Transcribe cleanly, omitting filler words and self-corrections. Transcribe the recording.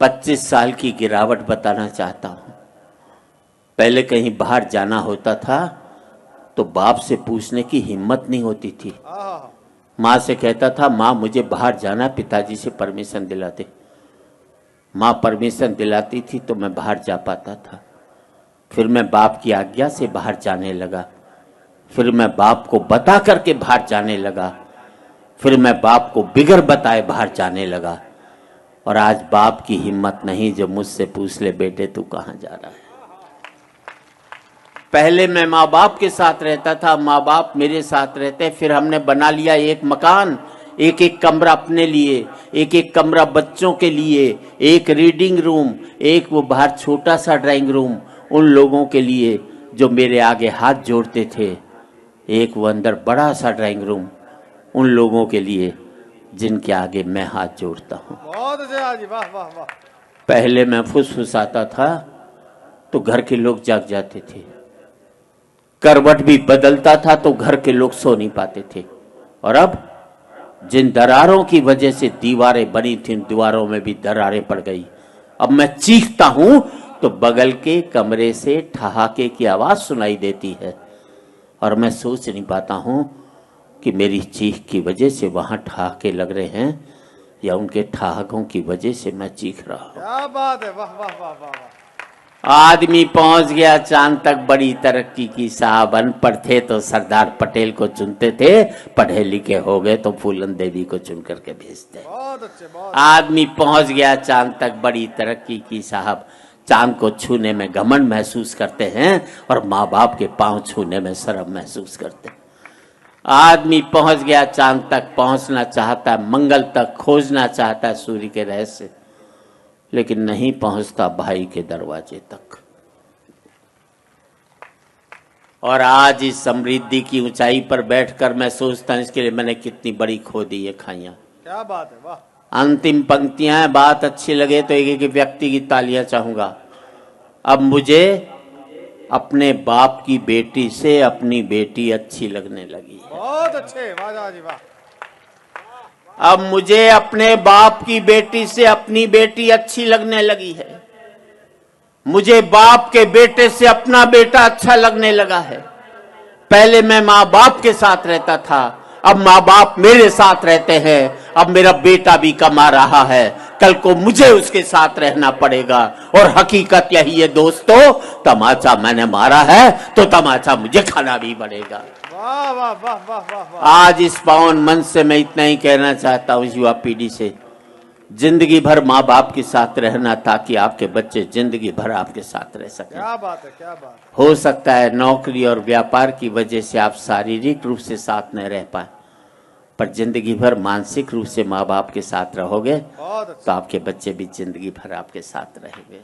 25 साल की गिरावट बताना चाहता हूं। पहले कहीं बाहर जाना होता था तो बाप से पूछने की हिम्मत नहीं होती थी। माँ से कहता था माँ मुझे बाहर जाना, पिताजी से परमिशन दिलाते। माँ परमिशन दिलाती थी तो मैं बाहर जा पाता था। फिर मैं बाप की आज्ञा से बाहर जाने लगा। फिर मैं बाप को बता करके बाहर जाने लगा। फिर मैं बाप को बिगर बताए बाहर जाने लगा। और आज बाप की हिम्मत नहीं जो मुझसे पूछ ले बेटे तू कहाँ जा रहा है। पहले मैं माँ बाप के साथ रहता था, माँ बाप मेरे साथ रहते। फिर हमने बना लिया एक मकान, एक एक कमरा अपने लिए, एक एक कमरा बच्चों के लिए, एक रीडिंग रूम, एक वो बाहर छोटा सा ड्राइंग रूम उन लोगों के लिए जो मेरे आगे हाथ जोड़ते थे, एक वो अंदर बड़ा सा ड्राइंग रूम उन लोगों के लिए जिनके आगे मैं हाथ जोड़ता हूँ। बहुत अच्छा जी, वाह वाह वाह। पहले मैं फुसफुसाता था तो घर के लोग जाग जाते थे, करवट भी बदलता था तो घर के लोग सो नहीं पाते थे। और अब जिन दरारों की वजह से दीवारें बनी थी, दीवारों में भी दरारें पड़ गई। अब मैं चीखता हूं तो बगल के कमरे से ठहाके की आवाज सुनाई देती है और मैं सोच नहीं पाता हूं कि मेरी चीख की वजह से वहां ठहाके लग रहे हैं या उनके ठहाकों की वजह से मैं चीख रहा हूं। क्या बात है, वाह वाह वाह वाह वाह। आदमी पहुंच गया चांद तक, बड़ी तरक्की की साहब। अनपढ़ थे तो सरदार पटेल को चुनते थे, पढ़े लिखे हो गए तो फूलन देवी को चुन करके भेजते। बहुत अच्छे, बहुत आदमी पहुंच गया चांद तक, बड़ी तरक्की की साहब। चांद को छूने में घमंड महसूस करते हैं और माँ बाप के पांव छूने में शर्म महसूस करते हैं। आदमी पहुंच गया चांद तक, पहुंचना चाहता है, मंगल तक खोजना चाहता है सूर्य के रहस्य, लेकिन नहीं पहुंचता भाई के दरवाजे तक। और आज इस समृद्धि की ऊंचाई पर बैठकर मैं सोचता हूं इसके लिए मैंने कितनी बड़ी खो दी ये खाइयां। क्या बात है, वाह। अंतिम पंक्तियां हैं, बात अच्छी लगे तो एक एक व्यक्ति की तालियां चाहूंगा। अब मुझे अपने बाप की बेटी से अपनी बेटी अच्छी लगने लगी है। बहुत अच्छे, वाह जी वाह। अब मुझे अपने बाप की बेटी से अपनी बेटी अच्छी लगने लगी है। मुझे बाप के बेटे से अपना बेटा अच्छा लगने लगा है। पहले मैं माँ बाप के साथ रहता था, अब माँ बाप मेरे साथ रहते हैं। अब मेरा बेटा भी कमा रहा है, कल को मुझे उसके साथ रहना पड़ेगा। और हकीकत यही है दोस्तों, तमाचा मैंने मारा है तो तमाचा मुझे खाना भी पड़ेगा। वाह वाह वाह वाह वाह वाह। आज इस पावन मन से मैं इतना ही कहना चाहता हूँ युवा पीढ़ी से, जिंदगी भर माँ बाप के साथ रहना ताकि आपके बच्चे जिंदगी भर आपके साथ रह सकें। क्या बात है, क्या बात है। हो सकता है नौकरी और व्यापार की वजह से आप शारीरिक रूप से साथ न रह पाए, पर जिंदगी भर मानसिक रूप से माँ बाप के साथ रहोगे बहुत अच्छा। तो आपके बच्चे भी जिंदगी भर आपके साथ रहेंगे।